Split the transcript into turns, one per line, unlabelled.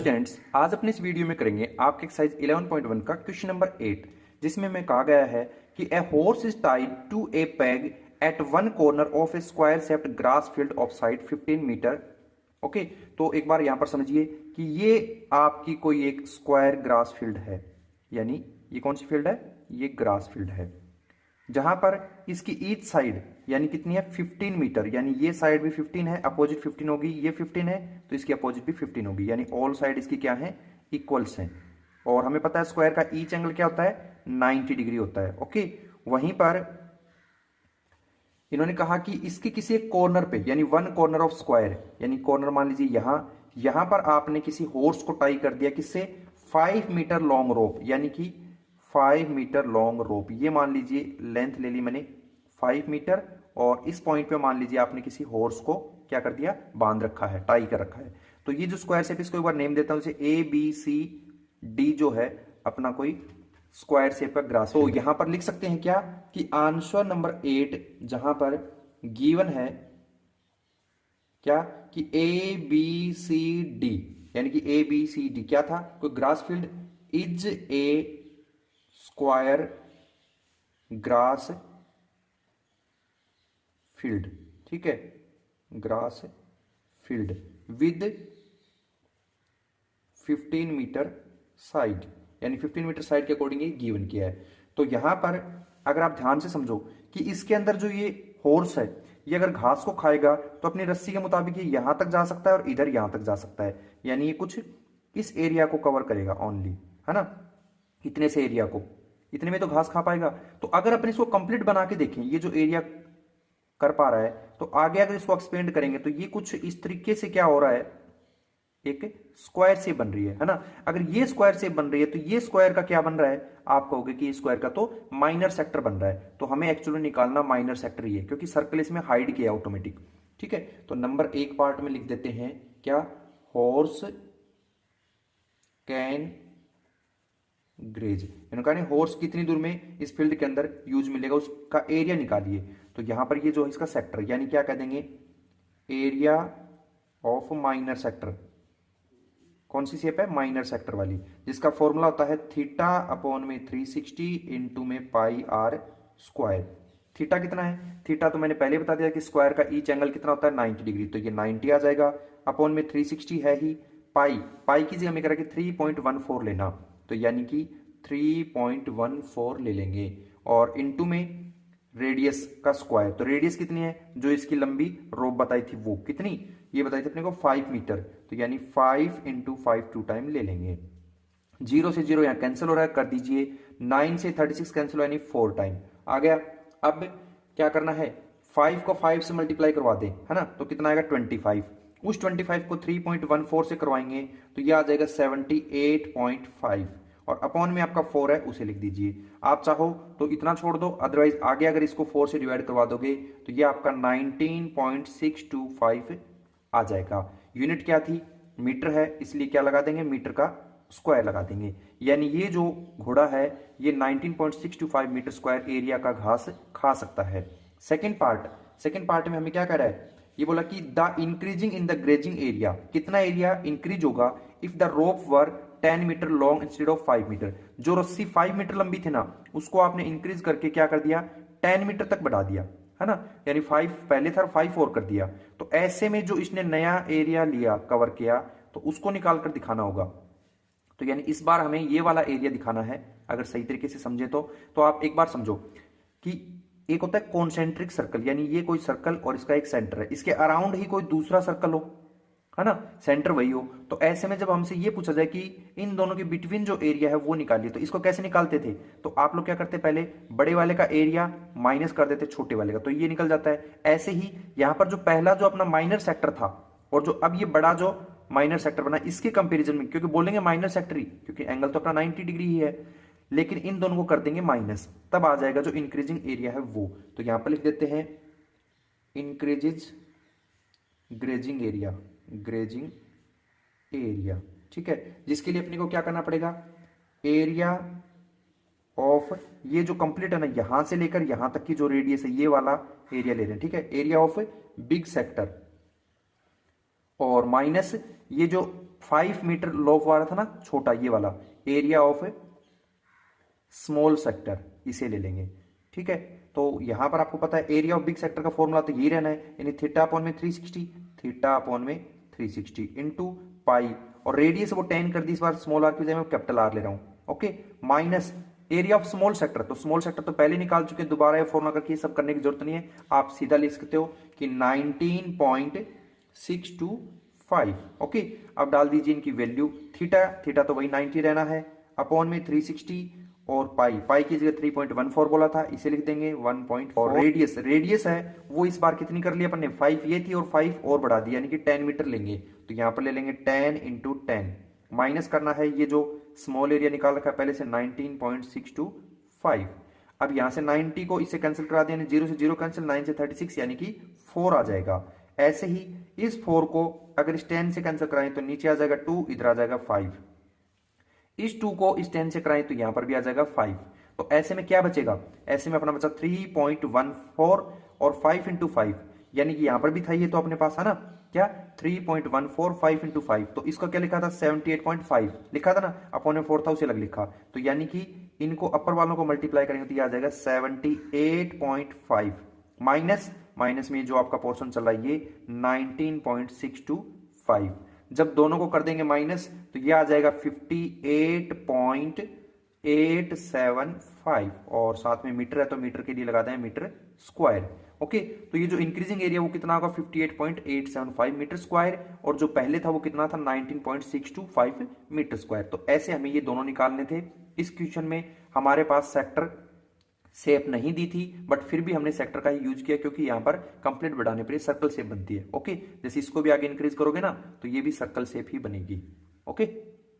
Students, आज अपने इस वीडियो में करेंगे आपके एक्सरसाइज 11.1 का क्वेश्चन नंबर 8, जिसमें मैं कहा गया है कि a horse is tied to a peg at one corner of a square shaped grass field of side 15 metre. Okay, तो एक बार यहां पर समझिए कि ये आपकी कोई एक स्क्वायर ग्रास फील्ड है, यानी ये कौन सी फील्ड है? ये ग्रास फील्ड है, जहां पर इसकी ईच साइड यानी कितनी है? 15 मीटर, यानी ये साइड भी 15 है, अपोजिट 15 होगी, ये 15 है तो इसकी अपोजिट भी 15 होगी, यानी ऑल साइड इसकी क्या है? इक्वल्स हैं। और हमें पता है स्क्वायर का ईच एंगल क्या होता है? 90 डिग्री होता है। ओके, वहीं पर इन्होंने कहा कि इसके किसी एक कॉर्नर पे, यानी वन कॉर्नर ऑफ स्क्वायर, यानी कॉर्नर मान लीजिए यहां पर आपने किसी हॉर्स को टाई कर दिया, किससे? 5 मीटर लॉन्ग रोप, यानी कि 5 मीटर लॉन्ग रोप, ये मान लीजिए लेंथ ले ली मैंने 5 मीटर, और इस पॉइंट पे मान लीजिए आपने किसी हॉर्स को क्या कर दिया? बांध रखा है, टाई कर रखा है। तो ये जो स्क्वायर शेप, इसको एक बार नेम देता हूं, जैसे ABCD जो है अपना कोई स्क्वायर शेप का ग्रास। तो यहां पर लिख सकते हैं क्या कि आंसर नंबर 8 जहां पर गिवन है क्या कि ABCD, यानी कि ABCD क्या था? कोई grass field is a square grass field, ठीक है, grass field with 15 metre side, यानी 15 मीटर साइड के अकॉर्डिंग ये गिवन किया है। तो यहां पर अगर आप ध्यान से समझो कि इसके अंदर जो ये हॉर्स है, ये अगर घास को खाएगा तो अपनी रस्सी के मुताबिक ये यहां तक जा सकता है और इधर यहां तक जा सकता है, यानी ये कुछ इस एरिया को कवर करेगा ओनली, है ना, इतने से एरिया को, इतने में तो घास खा पाएगा। तो अगर अपन इसको कंप्लीट बना के देखें, ये जो एरिया कर पा रहा है, तो आगे अगर इसको एक्सपेंड करेंगे तो ये कुछ इस तरीके से क्या हो रहा है? एक स्क्वायर शेप बन रही है ना। अगर ये स्क्वायर शेप बन रही है तो ये स्क्वायर का क्या बन रहा है? आप कहोगे कि ये स्क्वायर का तो माइनर सेक्टर बन रहा है, तो हमें एक्चुअली निकालना माइनर सेक्टर ही है, क्योंकि सर्कल इसमें हाइड किया ऑटोमेटिक। ठीक है, तो नंबर 1 पार्ट में लिख देते हैं क्या? Horse can graze. इन्होंने कहा हॉर्स कितनी दूर में इस फील्ड के अंदर यूज मिलेगा, उसका एरिया निकालिए। तो यहां पर ये जो है इसका सेक्टर, यानी क्या कह देंगे? Area of minor sector. कौन सी शेप है? माइनर सेक्टर वाली, जिसका फॉर्मूला होता है थीटा अपॉन में 360 इंटू में पाई आर स्क्वायर। थीटा कितना है? थीटा तो मैंने पहले बता दिया कि स्क्वायर का ईच एंगल कितना होता है? 90 डिग्री, तो ये 90 आ जाएगा। अपॉन में 360 है ही, पाई की जगह में करा कि 3.14 लेना, तो यानी कि 3.14 ले लेंगे, और इनटू में रेडियस का स्क्वायर। तो रेडियस कितनी है? जो इसकी लंबी रोप बताई थी वो कितनी? ये बताई थी अपने को 5 मीटर, तो यानी 5 इंटू 5 टू टाइम ले लेंगे। 0 से 0 यहां कैंसिल हो रहा है, कर दीजिए। 9 से 36 कैंसिल हो, यानी 4 टाइम आ गया। अब क्या करना है? 5 को 5 से मल्टीप्लाई करवा दें, है ना, तो कितना आएगा? 25। उस 25 को 3.14 से करवाएंगे तो ये आ जाएगा 78.5, और अपॉन में आपका 4 है उसे लिख दीजिए। आप चाहो तो इतना छोड़ दो, अदरवाइज आगे अगर इसको 4 से डिवाइड करवा दोगे तो ये आपका 19.625 आ जाएगा। यूनिट क्या थी? मीटर है, इसलिए क्या लगा देंगे? मीटर का स्क्वायर लगा देंगे, यानी ये जो घोड़ा है ये 19.625 मीटर स्क्वायर एरिया का घास खा सकता है। सेकेंड पार्ट में हमें क्या कह रहा है? ये बोला कि the increasing in the grazing area, कितना एरिया इंक्रीज होगा if the rope were 10 metre long instead of 5 metre. जो रस्सी 5 मीटर लंबी थी ना, उसको आपने इंक्रीज करके क्या कर दिया? 10 मीटर तक बढ़ा दिया, है ना, यानी 5 पहले था, 5 और कर दिया। तो ऐसे में जो इसने नया एरिया लिया, कवर किया, तो उसको निकाल कर दिखाना होगा। तो यानी इस बार हमें ये वाला एरिया दिखाना है, अगर सही तरीके से समझे तो आप एक बार समझो कि एक होता है कॉन्सेंट्रिक सर्कल, यानी ये कोई सर्कल और इसका एक सेंटर है, इसके अराउंड ही कोई दूसरा सर्कल हो, है ना, सेंटर वही हो। तो ऐसे में जब हमसे ये पूछा जाए कि इन दोनों के बिटवीन जो एरिया है वो निकालिए, तो इसको कैसे निकालते थे? तो आप लोग क्या करते? पहले बड़े वाले का एरिया माइनस कर देते छोटे वाले का, तो ये निकल जाता है। ऐसे ही यहां पर जो पहला जो अपना माइनर सेक्टर था और जो अब ये बड़ा जो माइनर सेक्टर बना, इसके कंपेरिजन में, क्योंकि बोलेंगे माइनर सेक्टर ही, क्योंकि एंगल तो अपना 90 डिग्री ही है, लेकिन इन दोनों को कर देंगे माइनस, तब आ जाएगा जो इंक्रीजिंग एरिया है वो। तो यहां पर लिख देते हैं इंक्रीजेज ग्रेजिंग एरिया, ठीक है, जिसके लिए अपने को क्या करना पड़ेगा? एरिया ऑफ, ये जो कंप्लीट है ना, यहां से लेकर यहां तक की जो रेडियस है, ये वाला एरिया ले रहे हैं, ठीक है, एरिया ऑफ बिग सेक्टर, और माइनस ये जो 5 मीटर लॉफ वाला था ना छोटा, ये वाला एरिया ऑफ स्मॉल सेक्टर, इसे ले लेंगे। ठीक है, तो यहां पर आपको पता है एरिया ऑफ बिग सेक्टर का फॉर्मूला तो ये रहना है, यानी थीटा अपॉन में 360, थीटा अपॉन में 360 इंटू पाई, और रेडियस वो 10 कर दी, इस बार स्मॉल आर की जगह मैं कैपिटल आर ले रहा हूं, okay, minus area of small sector, तो स्मॉल सेक्टर तो पहले निकाल चुके हैं, दोबारा ये फॉर्मूला करके सब करने की जरूरत नहीं है, आप सीधा लिख सकते हो कि 19.625, ओके। अब डाल दीजिए इनकी वैल्यू, थीटा, थीटा तो वही 90 रहना है, अपॉन में 360, और पाई, पाई की जगह 3.14 बोला था, इसे लिख देंगे 1. और रेडियस, रेडियस है वो इस बार कितनी कर लिया अपन ने, 5 ये थी और 5 और बढ़ा दिया, यानी कि 10 मीटर लेंगे, तो यहां पर ले लेंगे 10 इंटू 10, माइनस करना है ये जो स्मॉल एरिया निकाल रखा है पहले से 19.625। अब यहां से 90 को इससे कैंसिल करा दिया, 0 से 0 कैंसिल, 9 से 36 यानी कि 4 आ जाएगा। ऐसे ही इस 4 को अगर इस 10 से कैंसिल कराएं तो नीचे आ जाएगा 2, इधर आ जाएगा 5, इस 2 को इस 10 से कराएं तो यहां पर भी आ जाएगा 5, तो ऐसे में क्या बचेगा, ऐसे में अपना बचा 3.14 और 5 इंटू 5, यानी कि यहां पर भी था ये तो अपने पास है ना क्या 3.14 5 इंटू 5, तो इसको क्या लिखा था 78.5 लिखा था ना, अपॉन में 4 था उसे अलग लिखा, तो यानी कि इनको अपर वालों को मल्टीप्लाई करेंगे तो ये आ जाएगा 78.5 माइनस, माइनस में जो आपका पोर्शन चल रहा है ये 19.625, जब दोनों को कर देंगे माइनस तो ये आ जाएगा 58.875, और साथ में मीटर है तो मीटर के लिए लगा दें मीटर स्क्वायर, ओके। तो ये जो इंक्रीजिंग एरिया वो कितना होगा 58.875 मीटर स्क्वायर, और जो पहले था वो कितना था 19.625 मीटर स्क्वायर। तो ऐसे हमें ये दोनों निकालने थे। इस क्वेश्चन में हमारे पास सेक्टर शेप नहीं दी थी, बट फिर भी हमने सेक्टर का ही यूज किया क्योंकि यहां पर कंप्लीट बढ़ाने पर सर्कल शेप बनती है, ओके। जैसे इसको भी आगे इंक्रीज करोगे ना तो ये भी सर्कल शेप ही बनेगी, ओके।